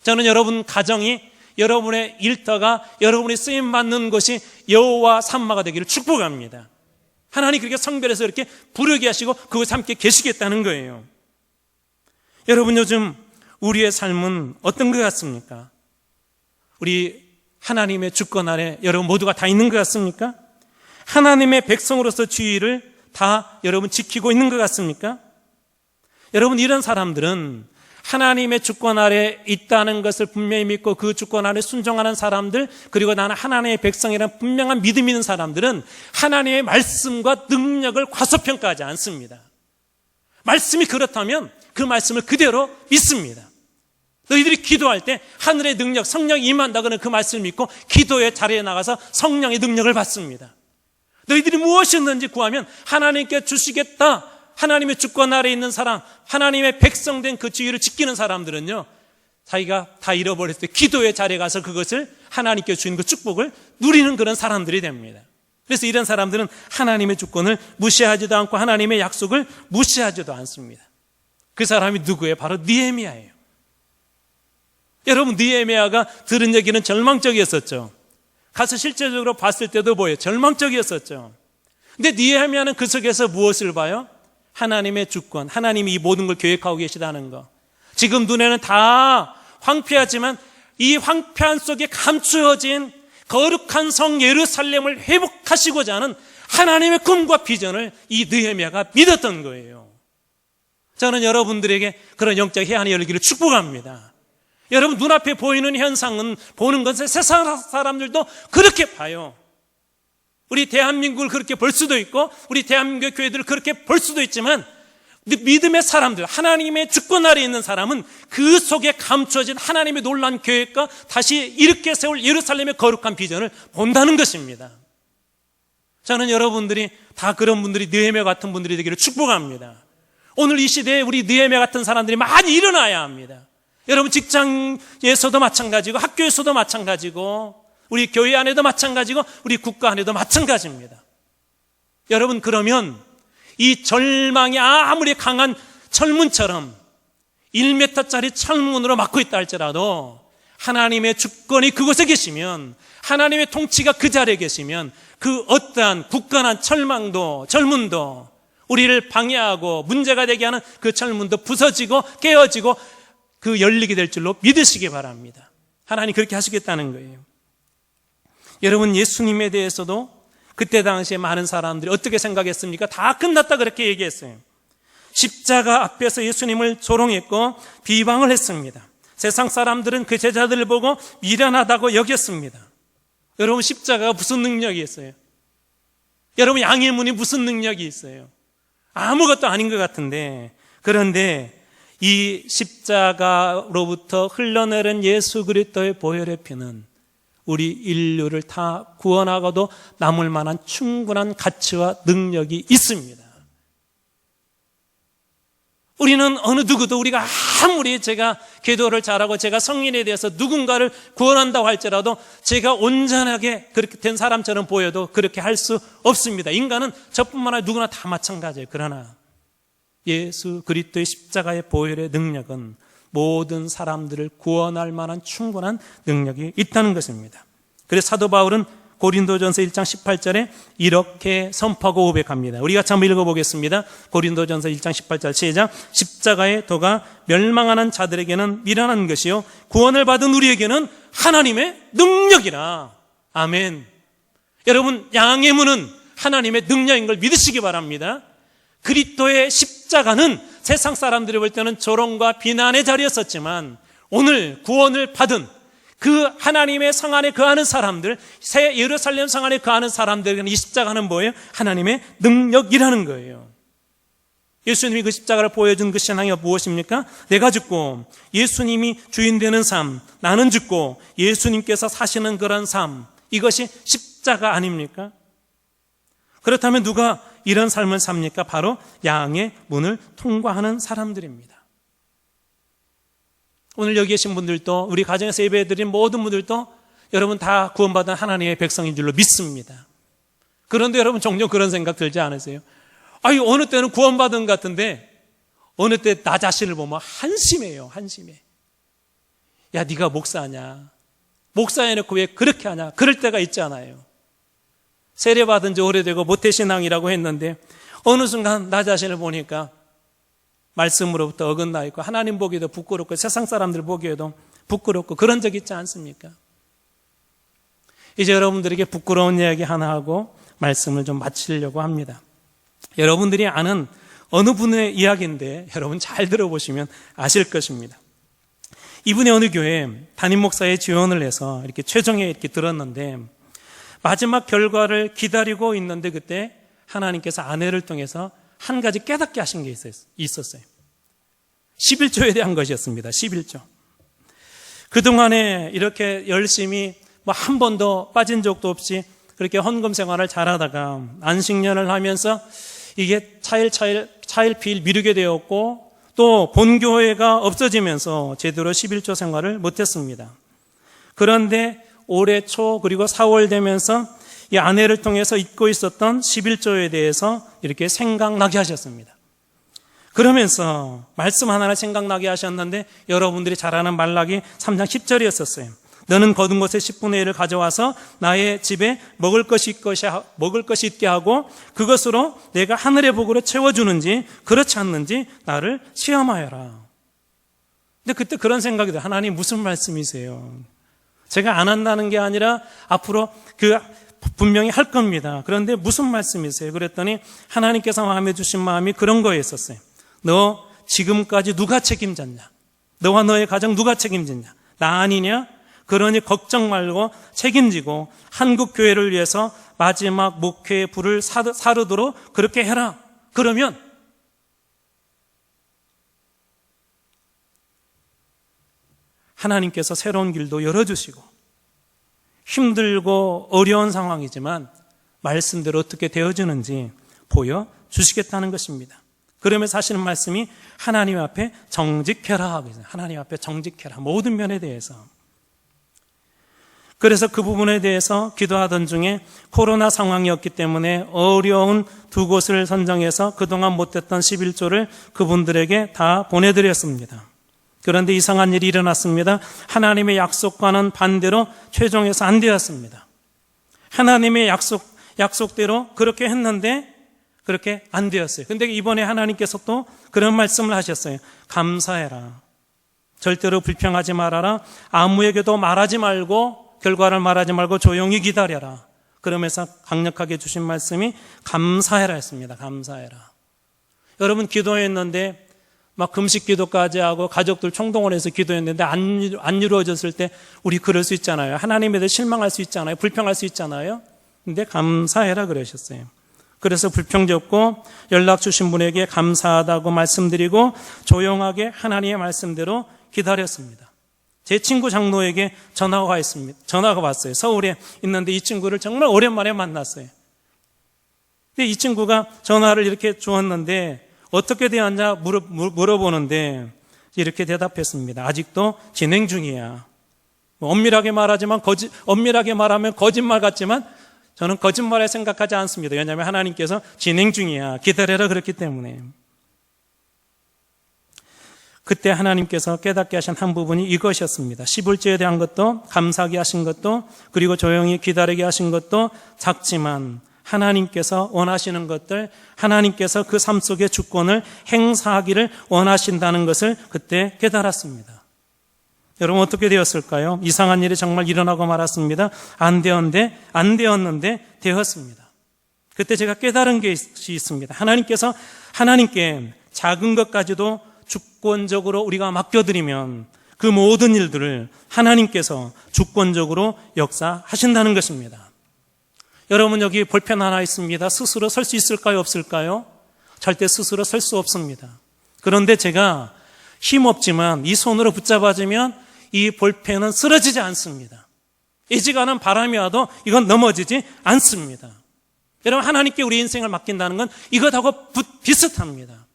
저는 여러분 가정이, 여러분의 일터가, 여러분이 쓰임받는 것이 여호와 삼마가 되기를 축복합니다. 하나님 그렇게 성별해서 이렇게 부르게 하시고 그것에 함께 계시겠다는 거예요. 여러분, 요즘 우리의 삶은 어떤 것 같습니까? 우리 하나님의 주권 아래 여러분 모두가 다 있는 것 같습니까? 하나님의 백성으로서 주의를 다 여러분 지키고 있는 것 같습니까? 여러분, 이런 사람들은 하나님의 주권 아래 있다는 것을 분명히 믿고 그 주권 아래 순종하는 사람들, 그리고 나는 하나님의 백성이라는 분명한 믿음이 있는 사람들은 하나님의 말씀과 능력을 과소평가하지 않습니다. 말씀이 그렇다면 그 말씀을 그대로 믿습니다. 너희들이 기도할 때 하늘의 능력, 성령이 임한다고는 그 말씀을 믿고 기도의 자리에 나가서 성령의 능력을 받습니다. 너희들이 무엇이든지 구하면 하나님께 주시겠다. 하나님의 주권 아래 있는 사람, 하나님의 백성된 그 지위를 지키는 사람들은요, 자기가 다 잃어버렸을 때 기도의 자리에 가서 그것을 하나님께 주신 그 축복을 누리는 그런 사람들이 됩니다. 그래서 이런 사람들은 하나님의 주권을 무시하지도 않고 하나님의 약속을 무시하지도 않습니다. 그 사람이 누구예요? 바로 느헤미야예요. 여러분, 느헤미야가 들은 얘기는 절망적이었었죠. 가서 실제적으로 봤을 때도 뭐예요? 절망적이었었죠. 근데 느헤미야는 그 속에서 무엇을 봐요? 하나님의 주권, 하나님이 이 모든 걸 계획하고 계시다는 거. 지금 눈에는 다 황폐하지만 이 황폐한 속에 감추어진 거룩한 성 예루살렘을 회복하시고자 하는 하나님의 꿈과 비전을 이 느헤미야가 믿었던 거예요. 저는 여러분들에게 그런 영적 해안이 열리기를 축복합니다. 여러분, 눈앞에 보이는 현상은, 보는 것은 세상 사람들도 그렇게 봐요. 우리 대한민국을 그렇게 볼 수도 있고 우리 대한민국 교회들을 그렇게 볼 수도 있지만 믿음의 사람들, 하나님의 주권 아래 있는 사람은 그 속에 감춰진 하나님의 놀라운 계획과 다시 일으켜 세울 예루살렘의 거룩한 비전을 본다는 것입니다. 저는 여러분들이 다 그런 분들이 느헤미야 같은 분들이 되기를 축복합니다. 오늘 이 시대에 우리 느헤미야 같은 사람들이 많이 일어나야 합니다. 여러분, 직장에서도 마찬가지고 학교에서도 마찬가지고 우리 교회 안에도 마찬가지고 우리 국가 안에도 마찬가지입니다. 여러분, 그러면 이 절망이 아무리 강한 철문처럼 1m짜리 철문으로 막고 있다 할지라도 하나님의 주권이 그곳에 계시면, 하나님의 통치가 그 자리에 계시면 그 어떠한 굳건한 철문도 우리를 방해하고 문제가 되게 하는 그 철문도 부서지고 깨어지고 그 열리게 될 줄로 믿으시기 바랍니다. 하나님 그렇게 하시겠다는 거예요. 여러분, 예수님에 대해서도 그때 당시에 많은 사람들이 어떻게 생각했습니까? 다 끝났다 그렇게 얘기했어요. 십자가 앞에서 예수님을 조롱했고 비방을 했습니다. 세상 사람들은 그 제자들을 보고 미련하다고 여겼습니다. 여러분, 십자가가 무슨 능력이 있어요? 여러분, 양의 문이 무슨 능력이 있어요? 아무것도 아닌 것 같은데, 그런데 이 십자가로부터 흘러내린 예수 그리스도의 보혈의 피는 우리 인류를 다 구원하고도 남을 만한 충분한 가치와 능력이 있습니다. 우리는 어느 누구도 우리가 아무리 제가 기도를 잘하고 제가 성인에 대해서 누군가를 구원한다고 할지라도 제가 온전하게 그렇게 된 사람처럼 보여도 그렇게 할 수 없습니다. 인간은 저뿐만 아니라 누구나 다 마찬가지예요. 그러나 예수 그리스도의 십자가의 보혈의 능력은 모든 사람들을 구원할 만한 충분한 능력이 있다는 것입니다. 그래서 사도 바울은 고린도전서 1장 18절에 이렇게 선포하고 고백합니다. 우리가 같이 한번 읽어보겠습니다. 고린도전서 1장 18절 시작. 십자가의 도가 멸망하는 자들에게는 미련한 것이요 구원을 받은 우리에게는 하나님의 능력이라. 아멘. 여러분, 양의 문은 하나님의 능력인 걸 믿으시기 바랍니다. 그리스도의 십자가는 세상 사람들이 볼 때는 조롱과 비난의 자리였었지만 오늘 구원을 받은 그 하나님의 성 안에 거하는 사람들, 새 예루살렘 성 안에 거하는 사람들에게는 이 십자가는 뭐예요? 하나님의 능력이라는 거예요. 예수님이 그 십자가를 보여준 그 신앙이 무엇입니까? 내가 죽고 예수님이 주인 되는 삶, 나는 죽고 예수님께서 사시는 그런 삶, 이것이 십자가 아닙니까? 그렇다면 누가 이런 삶을 삽니까? 바로 양의 문을 통과하는 사람들입니다. 오늘 여기 계신 분들도, 우리 가정에서 예배드린 모든 분들도 여러분 다 구원받은 하나님의 백성인 줄로 믿습니다. 그런데 여러분 종종 그런 생각 들지 않으세요? 아유, 어느 때는 구원받은 것 같은데 어느 때 나 자신을 보면 한심해요. 한심해. 야, 네가 목사냐? 목사해놓고 왜 그렇게 하냐? 그럴 때가 있잖아요. 세례받은 지 오래되고 모태신앙이라고 했는데 어느 순간 나 자신을 보니까 말씀으로부터 어긋나 있고 하나님 보기에도 부끄럽고 세상 사람들 보기에도 부끄럽고 그런 적 있지 않습니까? 이제 여러분들에게 부끄러운 이야기 하나 하고 말씀을 좀 마치려고 합니다. 여러분들이 아는 어느 분의 이야기인데 여러분 잘 들어보시면 아실 것입니다. 이분이 어느 교회에 담임 목사의 지원을 해서 이렇게 최종에 이렇게 들었는데 마지막 결과를 기다리고 있는데 그때 하나님께서 아내를 통해서 한 가지 깨닫게 하신 게 있었어요. 11조에 대한 것이었습니다. 11조. 그동안에 이렇게 열심히 한 번도 빠진 적도 없이 그렇게 헌금 생활을 잘하다가 안식년을 하면서 이게 차일피일 미루게 되었고 또 본교회가 없어지면서 제대로 11조 생활을 못했습니다. 그런데 올해 초 그리고 4월 되면서 이 아내를 통해서 잊고 있었던 11조에 대해서 이렇게 생각나게 하셨습니다. 그러면서 말씀 하나를 생각나게 하셨는데 여러분들이 잘 아는 말라기 3장 10절이었었어요. 너는 거둔 것의 10분의 1을 가져와서 나의 집에 먹을 것이 있게 하고 그것으로 내가 하늘의 복으로 채워주는지 그렇지 않는지 나를 시험하여라. 근데 그때 그런 생각이 들어요. 하나님 무슨 말씀이세요? 제가 안 한다는 게 아니라 앞으로 분명히 할 겁니다. 그런데 무슨 말씀이세요? 그랬더니 하나님께서 마음에 주신 마음이 그런 거였었어요. 너 지금까지 누가 책임졌냐? 너와 너의 가정 누가 책임졌냐? 나 아니냐? 그러니 걱정 말고 책임지고 한국 교회를 위해서 마지막 목회의 불을 사르도록 그렇게 해라. 그러면 하나님께서 새로운 길도 열어주시고 힘들고 어려운 상황이지만 말씀대로 어떻게 되어지는지 보여주시겠다는 것입니다. 그러면서 하시는 말씀이 하나님 앞에 정직해라. 하나님 앞에 정직해라. 모든 면에 대해서. 그래서 그 부분에 대해서 기도하던 중에 코로나 상황이었기 때문에 어려운 두 곳을 선정해서 그동안 못했던 11조를 그분들에게 다 보내드렸습니다. 그런데 이상한 일이 일어났습니다. 하나님의 약속과는 반대로 최종해서 안 되었습니다. 하나님의 약속대로 그렇게 했는데 그렇게 안 되었어요. 근데 이번에 하나님께서 또 그런 말씀을 하셨어요. 감사해라. 절대로 불평하지 말아라. 아무에게도 말하지 말고 결과를 말하지 말고 조용히 기다려라. 그러면서 강력하게 주신 말씀이 감사해라 했습니다. 감사해라. 여러분 기도했는데 막 금식 기도까지 하고 가족들 총동원 해서 기도했는데 안 이루어졌을 때 우리 그럴 수 있잖아요. 하나님에 대해 실망할 수 있잖아요. 불평할 수 있잖아요. 근데 감사해라 그러셨어요. 그래서 불평 접고 연락 주신 분에게 감사하다고 말씀드리고 조용하게 하나님의 말씀대로 기다렸습니다. 제 친구 장로에게 전화가 왔어요. 서울에 있는데 이 친구를 정말 오랜만에 만났어요. 근데 이 친구가 전화를 이렇게 주었는데 어떻게 되었냐 물어보는데 이렇게 대답했습니다. 아직도 진행 중이야. 엄밀하게 말하면 거짓말 같지만 저는 거짓말을 생각하지 않습니다. 왜냐하면 하나님께서 진행 중이야. 기다려라 그랬기 때문에. 그때 하나님께서 깨닫게 하신 한 부분이 이것이었습니다. 11조에 대한 것도 감사하게 하신 것도 그리고 조용히 기다리게 하신 것도 작지만 하나님께서 원하시는 것들, 하나님께서 그 삶 속의 주권을 행사하기를 원하신다는 것을 그때 깨달았습니다. 여러분 어떻게 되었을까요? 이상한 일이 정말 일어나고 말았습니다. 안 되었는데 되었습니다. 그때 제가 깨달은 것이 있습니다. 하나님께 작은 것까지도 주권적으로 우리가 맡겨드리면 그 모든 일들을 하나님께서 주권적으로 역사하신다는 것입니다. 여러분 여기 볼펜 하나 있습니다. 스스로 설 수 있을까요? 없을까요? 절대 스스로 설 수 없습니다. 그런데 제가 힘없지만 이 손으로 붙잡아주면 이 볼펜은 쓰러지지 않습니다. 애지간한 바람이 와도 이건 넘어지지 않습니다. 여러분 하나님께 우리 인생을 맡긴다는 건 이것하고 비슷합니다.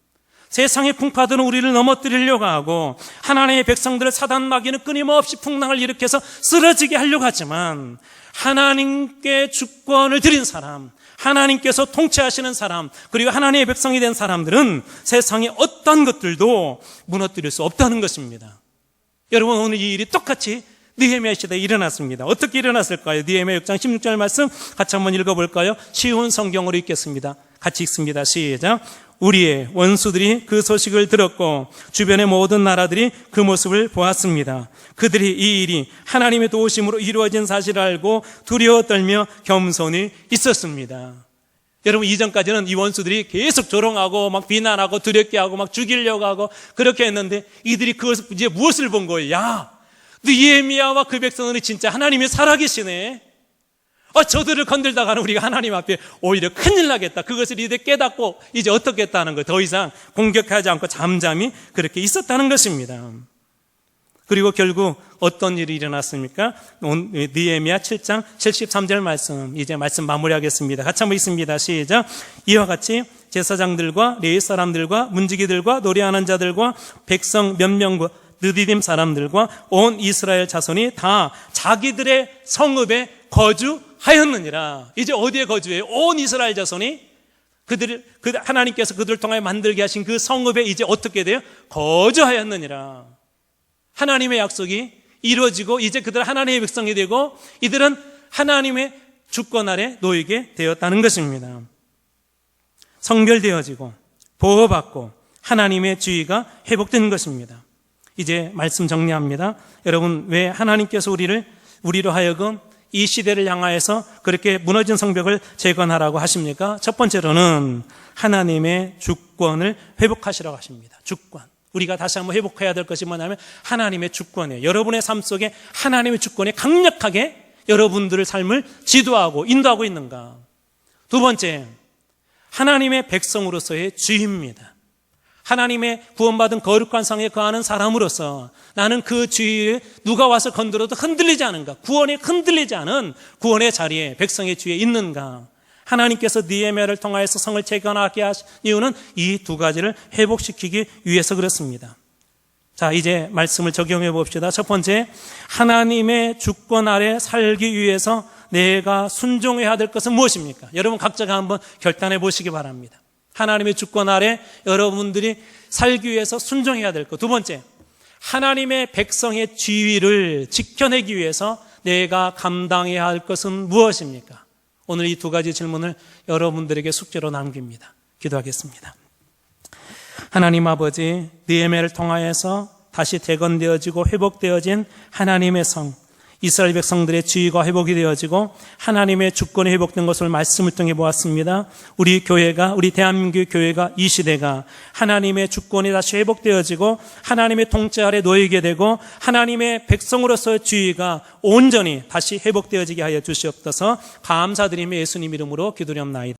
세상의 풍파들은 우리를 넘어뜨리려고 하고 하나님의 백성들을 사단 마귀는 끊임없이 풍랑을 일으켜서 쓰러지게 하려고 하지만 하나님께 주권을 드린 사람, 하나님께서 통치하시는 사람, 그리고 하나님의 백성이 된 사람들은 세상의 어떤 것들도 무너뜨릴 수 없다는 것입니다. 여러분 오늘 이 일이 똑같이 느헤미야 시대에 일어났습니다. 어떻게 일어났을까요? 느헤미야 6장 16절 말씀 같이 한번 읽어볼까요? 쉬운 성경으로 읽겠습니다. 같이 읽습니다. 시작. 우리의 원수들이 그 소식을 들었고 주변의 모든 나라들이 그 모습을 보았습니다. 그들이 이 일이 하나님의 도우심으로 이루어진 사실을 알고 두려워 떨며 겸손히 있었습니다. 여러분 이전까지는 이 원수들이 계속 조롱하고 막 비난하고 두렵게 하고 막 죽이려고 하고 그렇게 했는데 이들이 그것을 이제 무엇을 본 거예요? 야, 느헤미야와 그 백성들이 진짜 하나님이 살아계시네. 저들을 건들다가는 우리가 하나님 앞에 오히려 큰일 나겠다. 그것을 이제 깨닫고 이제 어떻게 했다는 거, 더 이상 공격하지 않고 잠잠히 그렇게 있었다는 것입니다. 그리고 결국 어떤 일이 일어났습니까? 느헤미야 7장 73절 말씀, 이제 말씀 마무리하겠습니다. 같이 한번 읽습니다. 시작. 이와 같이 제사장들과 레위 사람들과 문지기들과 노래하는 자들과 백성 몇 명과 느디딤 사람들과 온 이스라엘 자손이 다 자기들의 성읍에 거주하였느니라. 이제 어디에 거주해요? 온 이스라엘 자손이 하나님께서 그들을 통하여 만들게 하신 그 성읍에 이제 어떻게 돼요? 거주하였느니라. 하나님의 약속이 이루어지고 이제 그들 하나님의 백성이 되고 이들은 하나님의 주권 아래 놓이게 되었다는 것입니다. 성별되어지고 보호받고 하나님의 주의가 회복되는 것입니다. 이제 말씀 정리합니다. 여러분 왜 하나님께서 우리로 하여금 이 시대를 향하여서 그렇게 무너진 성벽을 재건하라고 하십니까? 첫 번째로는 하나님의 주권을 회복하시라고 하십니다. 주권. 우리가 다시 한번 회복해야 될 것이 뭐냐면 하나님의 주권이에요. 여러분의 삶 속에 하나님의 주권이 강력하게 여러분들의 삶을 지도하고 인도하고 있는가? 두 번째, 하나님의 백성으로서의 주의입니다. 하나님의 구원받은 거룩한 상에 거하는 사람으로서 나는 그 주위에 누가 와서 건드려도 흔들리지 않은가? 구원에 흔들리지 않은 구원의 자리에 백성의 주위에 있는가? 하나님께서 느헤미야를 통하여서 성을 재건하게 하신 이유는 이 두 가지를 회복시키기 위해서 그렇습니다. 자, 이제 말씀을 적용해 봅시다. 첫 번째, 하나님의 주권 아래 살기 위해서 내가 순종해야 될 것은 무엇입니까? 여러분 각자가 한번 결단해 보시기 바랍니다. 하나님의 주권 아래 여러분들이 살기 위해서 순종해야 될 것. 두 번째, 하나님의 백성의 지위를 지켜내기 위해서 내가 감당해야 할 것은 무엇입니까? 오늘 이 두 가지 질문을 여러분들에게 숙제로 남깁니다. 기도하겠습니다. 하나님 아버지, 느헤미야를 통하여서 다시 재건되어지고 회복되어진 하나님의 성, 이스라엘 백성들의 지위가 회복이 되어지고 하나님의 주권이 회복된 것을 말씀을 통해 보았습니다. 우리 교회가, 우리 대한민국 교회가, 이 시대가 하나님의 주권이 다시 회복되어지고 하나님의 통치 아래 놓이게 되고 하나님의 백성으로서의 지위가 온전히 다시 회복되어지게 하여 주시옵소서. 감사드리며 예수님 이름으로 기도드립나이다.